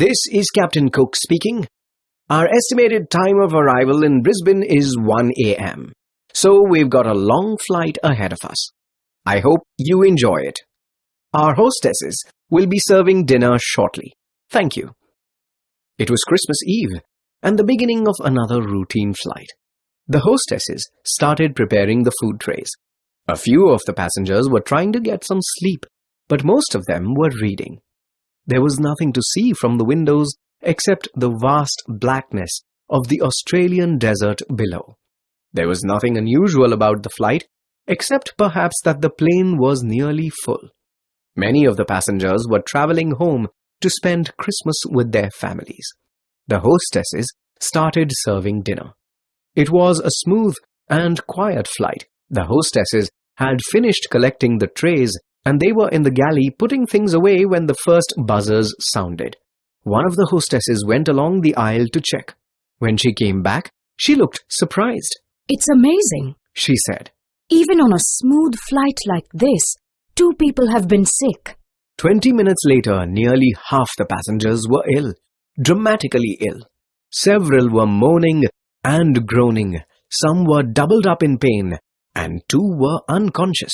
This is Captain Cook speaking. Our estimated time of arrival in Brisbane is 1 a.m. So we've got a long flight ahead of us. I hope you enjoy it. Our hostesses will be serving dinner shortly. Thank you. It was Christmas Eve and the beginning of another routine flight. The hostesses started preparing the food trays. A few of the passengers were trying to get some sleep, but most of them were reading. There was nothing to see from the windows except the vast blackness of the Australian desert below. There was nothing unusual about the flight, except perhaps that the plane was nearly full. Many of the passengers were traveling home to spend Christmas with their families. The hostesses started serving dinner. It was a smooth and quiet flight. The hostesses had finished collecting the trays and they were in the galley putting things away when the first buzzers sounded. One of the hostesses went along the aisle to check. When she came back, she looked surprised. "It's amazing," she said. "Even on a smooth flight like this, 2 people have been sick." 20 minutes later, nearly half the passengers were ill, dramatically ill. Several were moaning and groaning. Some were doubled up in pain, and 2 were unconscious.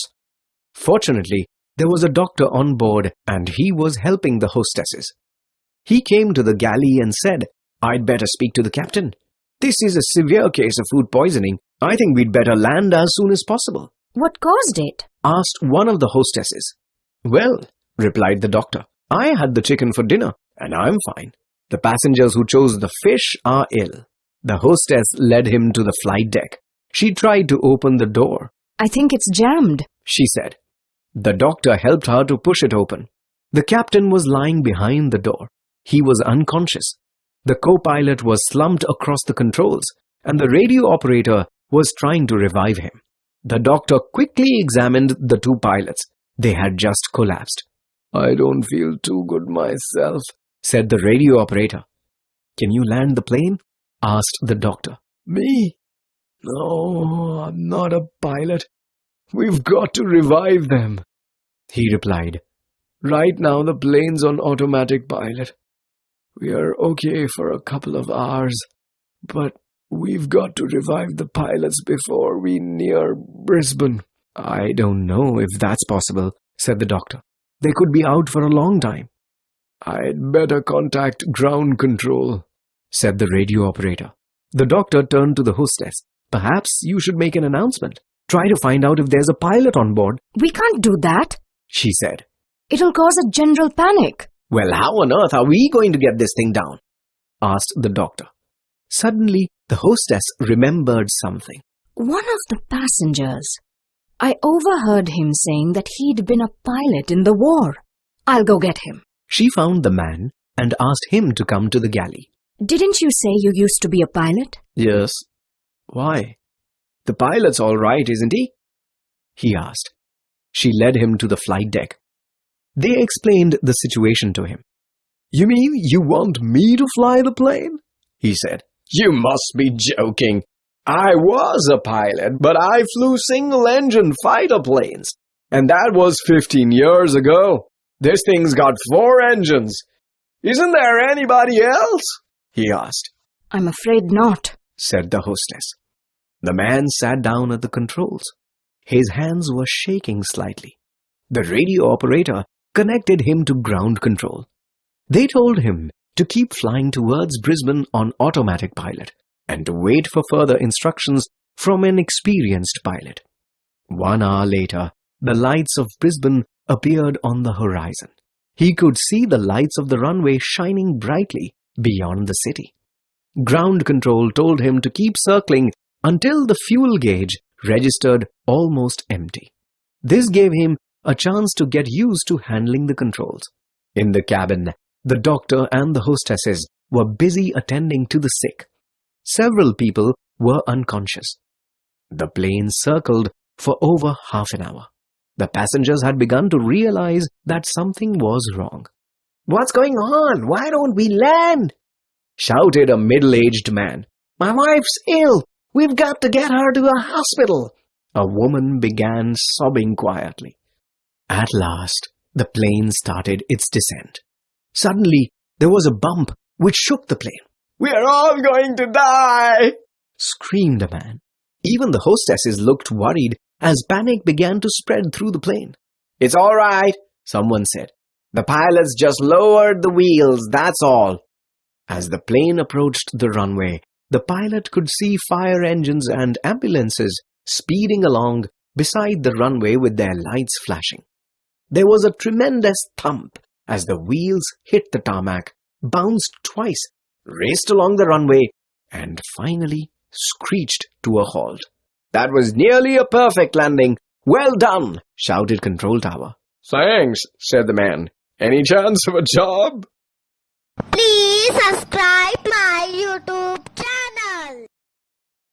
Fortunately, there was a doctor on board, and he was helping the hostesses. He came to the galley and said, "I'd better speak to the captain. This is a severe case of food poisoning. I think we'd better land as soon as possible." "What caused it?" asked one of the hostesses. "Well," replied the doctor, "I had the chicken for dinner, and I'm fine. The passengers who chose the fish are ill." The hostess led him to the flight deck. She tried to open the door. "I think it's jammed," she said. The doctor helped her to push it open. The captain was lying behind the door. He was unconscious. The co-pilot was slumped across the controls, and the radio operator was trying to revive him. The doctor quickly examined the 2 pilots. They had just collapsed. "I don't feel too good myself," said the radio operator. "Can you land the plane?" asked the doctor. "Me? No, I'm not a pilot. We've got to revive them," he replied. "Right now the plane's on automatic pilot. We are okay for a couple of hours, but we've got to revive the pilots before we near Brisbane." "I don't know if that's possible," said the doctor. "They could be out for a long time." "I'd better contact ground control," said the radio operator. The doctor turned to the hostess. "Perhaps you should make an announcement. Try to find out if there's a pilot on board." "We can't do that," she said. "It'll cause a general panic." "Well, how on earth are we going to get this thing down?" asked the doctor. Suddenly, the hostess remembered something. "One of the passengers. I overheard him saying that he'd been a pilot in the war. I'll go get him." She found the man and asked him to come to the galley. "Didn't you say you used to be a pilot?" "Yes." "Why? The pilot's all right, isn't he?" he asked. She led him to the flight deck. They explained the situation to him. "You mean you want me to fly the plane?" he said. "You must be joking. I was a pilot, but I flew single-engine fighter planes, and that was 15 years ago. This thing's got 4 engines. Isn't there anybody else?" he asked. "I'm afraid not," said the hostess. The man sat down at the controls. His hands were shaking slightly. The radio operator connected him to ground control. They told him to keep flying towards Brisbane on automatic pilot and to wait for further instructions from an experienced pilot. 1 hour later, the lights of Brisbane appeared on the horizon. He could see the lights of the runway shining brightly beyond the city. Ground control told him to keep circling until the fuel gauge registered almost empty. This gave him a chance to get used to handling the controls. In the cabin, the doctor and the hostesses were busy attending to the sick. Several people were unconscious. The plane circled for over half an hour. The passengers had begun to realize that something was wrong. "What's going on? Why don't we land?" shouted a middle-aged man. "My wife's ill. We've got to get her to a hospital." A woman began sobbing quietly. At last, the plane started its descent. Suddenly, There was a bump which shook the plane. "We're all going to die!" screamed a man. Even the hostesses looked worried as panic began to spread through the plane. "It's all right," someone said. "The pilots just lowered the wheels, that's all." As the plane approached the runway, the pilot could see fire engines and ambulances speeding along beside the runway with their lights flashing. There was a tremendous thump as the wheels hit the tarmac, bounced twice, raced along the runway, and finally screeched to a halt. "That was nearly a perfect landing. Well done," shouted Control Tower. "Thanks," said the man. "Any chance of a job?" Please subscribe.